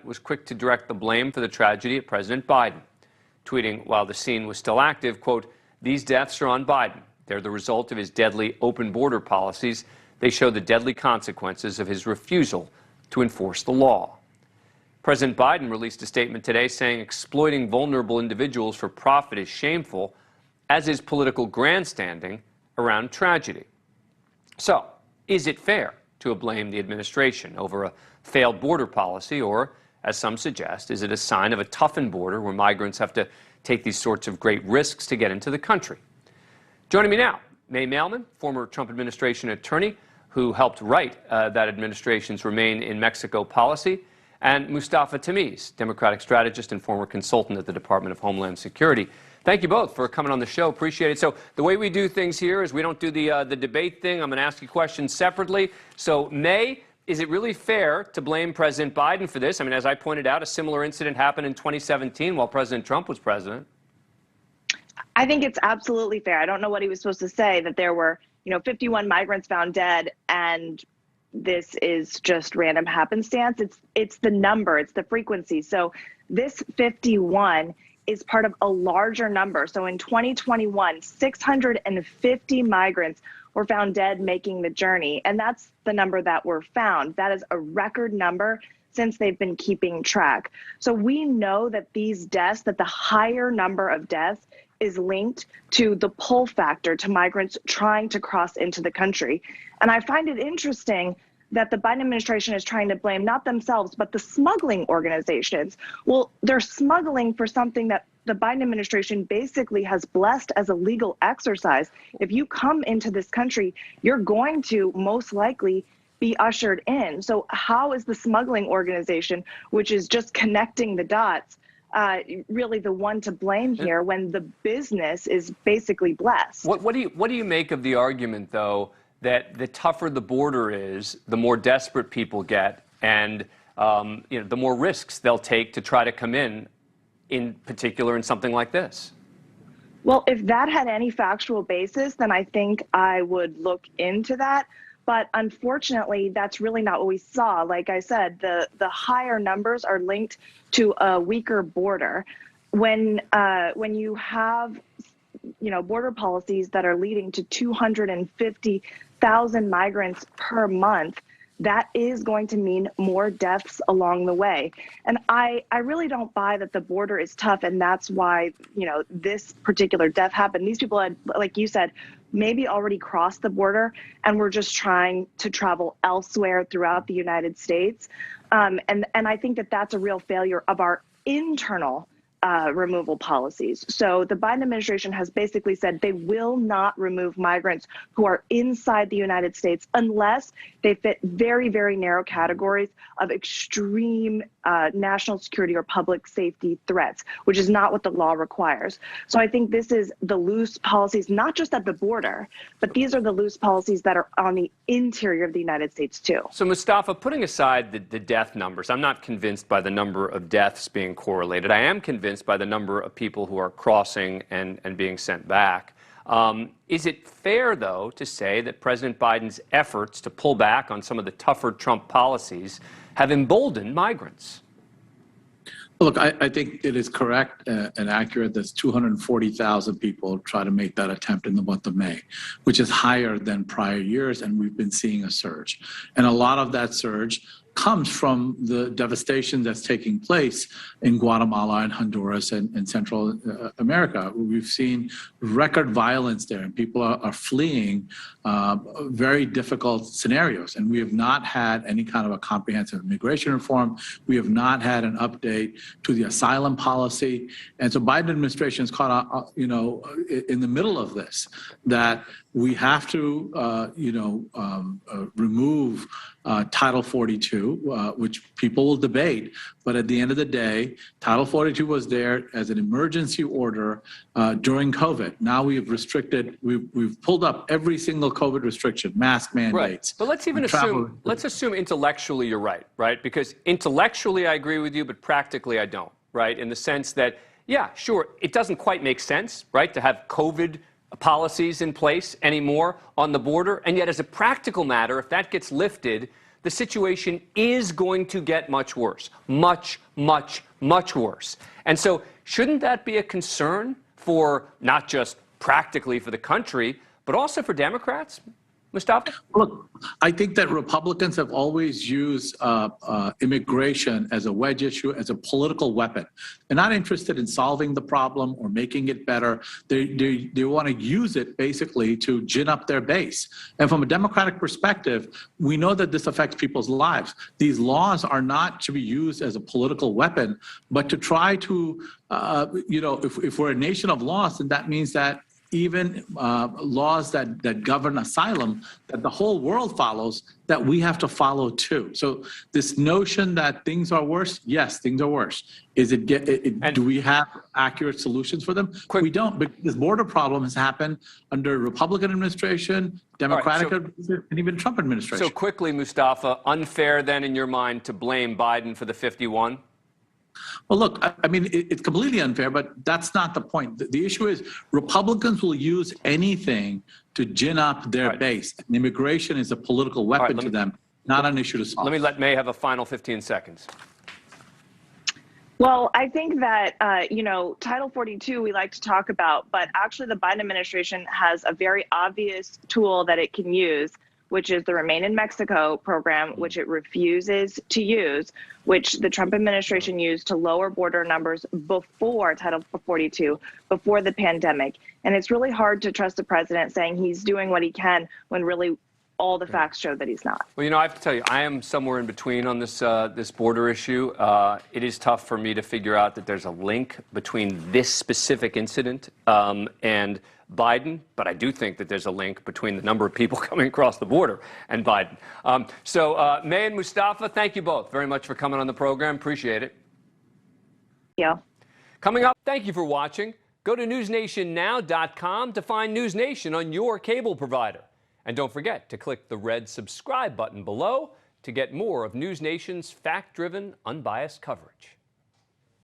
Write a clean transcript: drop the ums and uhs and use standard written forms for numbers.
was quick to direct the blame for the tragedy at President Biden, tweeting while the scene was still active, quote, "These deaths are on Biden. They're the result of his deadly open border policies. They show the deadly consequences of his refusal to enforce the law." President Biden released a statement today saying exploiting vulnerable individuals for profit is shameful, as is political grandstanding around tragedy. So, is it fair to blame the administration over a failed border policy, or, as some suggest, is it a sign of a toughened border where migrants have to take these sorts of great risks to get into the country? Joining me now, Mailman, former Trump administration attorney who helped write that administration's Remain in Mexico policy, and Mustafa Tamiz, Democratic strategist and former consultant at the Department of Homeland Security. Thank you both for coming on the show. Appreciate it. So the way we do things here is we don't do the debate thing. I'm going to ask you questions separately. So, May, is it really fair to blame President Biden for this? I mean, as I pointed out, a similar incident happened in 2017 while President Trump was president. I think it's absolutely fair. I don't know what he was supposed to say, that there were, 51 migrants found dead, and this is just random happenstance. It's the number, it's the frequency. So this 51 is part of a larger number. So in 2021, 650 migrants were found dead making the journey. And that's the number that were found. That is a record number since they've been keeping track. So we know that these deaths, that the higher number of deaths is linked to the pull factor, to migrants trying to cross into the country. And I find it interesting that the Biden administration is trying to blame not themselves, but the smuggling organizations. Well, they're smuggling for something that the Biden administration basically has blessed as a legal exercise. If you come into this country, you're going to most likely be ushered in. So how is the smuggling organization, which is just connecting the dots, really the one to blame here when the business is basically blessed? What do you make of the argument, though, that the tougher the border is, the more desperate people get, and the more risks they'll take to try to come in particular in something like this? Well, if that had any factual basis, then I think I would look into that. But unfortunately, that's really not what we saw. Like I said, the higher numbers are linked to a weaker border. When you have border policies that are leading to 250,000 migrants per month, that is going to mean more deaths along the way. And I really don't buy that the border is tough, and that's why, this particular death happened. These people had, like you said, maybe already crossed the border and were just trying to travel elsewhere throughout the United States. And I think that that's a real failure of our internal removal policies. So the Biden administration has basically said they will not remove migrants who are inside the United States unless they fit very, very narrow categories of extreme national security or public safety threats, which is not what the law requires. So I think this is the loose policies, not just at the border, but these are the loose policies that are on the interior of the United States too. So Mustafa, putting aside the death numbers, I'm not convinced by the number of deaths being correlated. I am convinced by the number of people who are crossing and being sent back. Is it fair, though, to say that President Biden's efforts to pull back on some of the tougher Trump policies have emboldened migrants? Look, I think it is correct and accurate that 240,000 people try to make that attempt in the month of May, which is higher than prior years, and we've been seeing a surge. And a lot of that surge comes from the devastation that's taking place in Guatemala and Honduras and Central America. We've seen record violence there, and people are fleeing very difficult scenarios. And we have not had any kind of a comprehensive immigration reform. We have not had an update to the asylum policy. And so Biden administration is caught, in the middle of this, that we have to, remove Title 42, which people will debate. But at the end of the day, Title 42 was there as an emergency order during COVID. Now we've pulled up every single COVID restriction, mask mandates. Right. But let's even assume intellectually you're right? Because intellectually I agree with you, but practically I don't, right? In the sense that, yeah, sure, it doesn't quite make sense, right, to have COVID policies in place anymore on the border. And yet, as a practical matter, if that gets lifted, the situation is going to get much worse. Much, much, much worse. And so shouldn't that be a concern for not just practically for the country, but also for Democrats? Mustafa? Look, I think that Republicans have always used immigration as a wedge issue, as a political weapon. They're not interested in solving the problem or making it better. They want to use it basically to gin up their base. And from a Democratic perspective, we know that this affects people's lives. These laws are not to be used as a political weapon, but to try to, if we're a nation of laws, then that means that even laws that govern asylum, that the whole world follows, that we have to follow too. So this notion that things are worse, yes, things are worse. Do we have accurate solutions for them? We don't, because this border problem has happened under Republican administration, Democratic administration, and even Trump administration. So quickly, Mustafa, unfair then in your mind to blame Biden for the 51? Well, look, I mean, it's completely unfair, but that's not the point. The issue is Republicans will use anything to gin up their base. And immigration is a political weapon to them, not an issue to solve. Let me let May have a final 15 seconds. Well, I think that, Title 42 we like to talk about, but actually the Biden administration has a very obvious tool that it can use, which is the Remain in Mexico program, which it refuses to use, which the Trump administration used to lower border numbers before Title 42, before the pandemic. And it's really hard to trust the president saying he's doing what he can when really all the facts show that he's not. Well, I have to tell you, I am somewhere in between on this this border issue. It is tough for me to figure out that there's a link between this specific incident and Biden, but I do think that there's a link between the number of people coming across the border and Biden. May and Mustafa, thank you both very much for coming on the program. Appreciate it. Yeah. Coming up, thank you for watching. Go to newsnationnow.com to find NewsNation on your cable provider. And don't forget to click the red subscribe button below to get more of NewsNation's fact-driven, unbiased coverage.